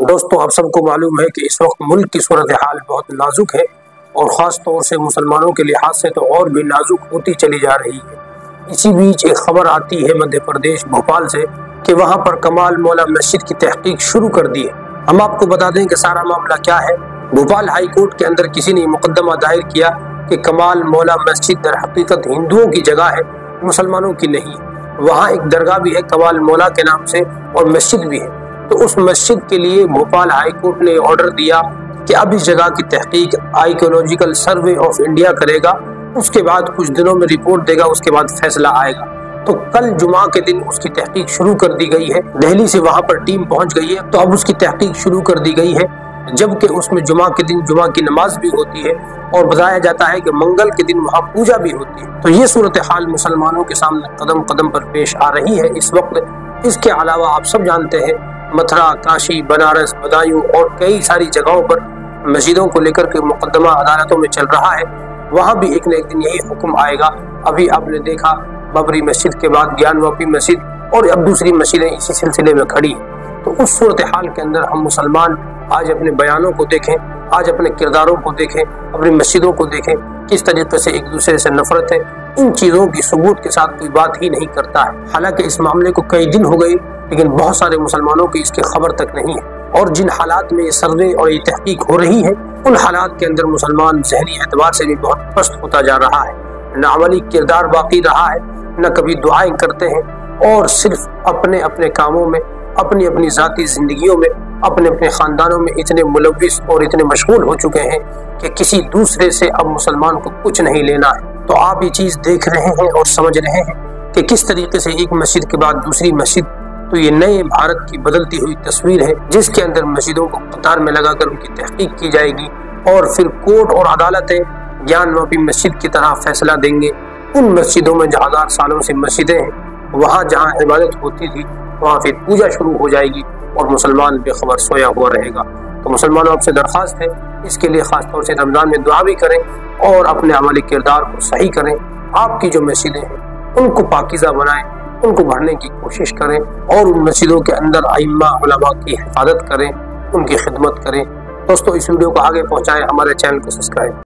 दोस्तों, आप सबको मालूम है कि इस वक्त मुल्क की सूरत हाल बहुत नाजुक है और ख़ास तौर से मुसलमानों के लिहाज से तो और भी नाजुक होती चली जा रही है। इसी बीच एक खबर आती है मध्य प्रदेश भोपाल से कि वहाँ पर कमाल मौला मस्जिद की तहकीक शुरू कर दी है। हम आपको बता दें कि सारा मामला क्या है। भोपाल हाई कोर्ट के अंदर किसी ने मुकदमा दायर किया कि कमाल मौला मस्जिद दर हकीकत हिंदुओं की जगह है, मुसलमानों की नहीं। वहाँ एक दरगाह भी है कमाल मौला के नाम से और मस्जिद भी है। तो उस मस्जिद के लिए भोपाल हाई कोर्ट ने ऑर्डर दिया कि अब इस जगह की तहकीक आर्कियोलॉजिकल सर्वे ऑफ इंडिया करेगा, उसके बाद कुछ दिनों में रिपोर्ट देगा, उसके बाद फैसला आएगा। तो कल जुमा के दिन उसकी तहकीक शुरू कर दी गई है। दिल्ली से वहां पर टीम पहुंच गई है, तो अब उसकी तहकीक शुरू कर दी गई है, जबकि उसमें जुमा के दिन जुमा की नमाज भी होती है और बताया जाता है कि मंगल के दिन वहां पूजा भी होती है। तो ये सूरत हाल मुसलमानों के सामने कदम कदम पर पेश आ रही है इस वक्त। इसके अलावा आप सब जानते हैं मथुरा, काशी, बनारस, बदायूं और कई सारी जगहों पर मस्जिदों को लेकर के मुकदमा अदालतों में चल रहा है। वहाँ भी एक न एक दिन यही हुक्म आएगा। अभी आपने देखा बबरी मस्जिद के बाद ज्ञानवापी मस्जिद और अब दूसरी मस्जिदें इसी सिलसिले में खड़ी हैं। तो उस सूरत हाल के अंदर हम मुसलमान आज अपने बयानों को देखें, आज अपने किरदारों को देखें, अपनी मस्जिदों को देखें, किस तरीके से एक दूसरे से नफरत है। इन चीज़ों की सबूत के साथ कोई बात ही नहीं करता है। हालांकि इस मामले को कई दिन हो गए, लेकिन बहुत सारे मुसलमानों की इसकी खबर तक नहीं है। और जिन हालात में ये सर्वे और ये तहकीक हो रही है, उन हालात के अंदर मुसलमान ज़हनी एतबार से भी बहुत पस्त होता जा रहा है। न अमली किरदार बाकी रहा है, न कभी दुआएं करते हैं और सिर्फ अपने अपने कामों में, अपनी अपनी ज़ाती ज़िंदगियों में, अपने अपने ख़ानदानों में इतने मुलव्विस और इतने मशगूल हो चुके हैं कि किसी दूसरे से अब मुसलमान को कुछ नहीं लेना है। तो आप ये चीज़ देख रहे हैं और समझ रहे हैं कि किस तरीके से एक मस्जिद के बाद दूसरी मस्जिद, तो ये नए भारत की बदलती हुई तस्वीर है, जिसके अंदर मस्जिदों को कतार में लगाकर उनकी तहकीक की जाएगी और फिर कोर्ट और अदालतें ज्ञानवापी मस्जिद की तरह फैसला देंगे। उन मस्जिदों में जहाँ 1000 सालों से मस्जिदें हैं, वहाँ जहाँ इबादत होती थी, वहाँ फिर पूजा शुरू हो जाएगी और मुसलमान बेखबर सोया हुआ रहेगा। तो मुसलमानों आपसे दरख्वास्त है, इसके लिए ख़ास तौर से रमज़ान में दुआ भी करें और अपने अमली किरदार को सही करें। आपकी जो मस्जिदें हैं उनको पाकीज़ा बनाएं, उनको भरने की कोशिश करें और उन मस्जिदों के अंदर आइम्मा उलमा की हिफाजत करें, उनकी खिदमत करें। दोस्तों, इस वीडियो को आगे पहुँचाएं, हमारे चैनल को सब्सक्राइब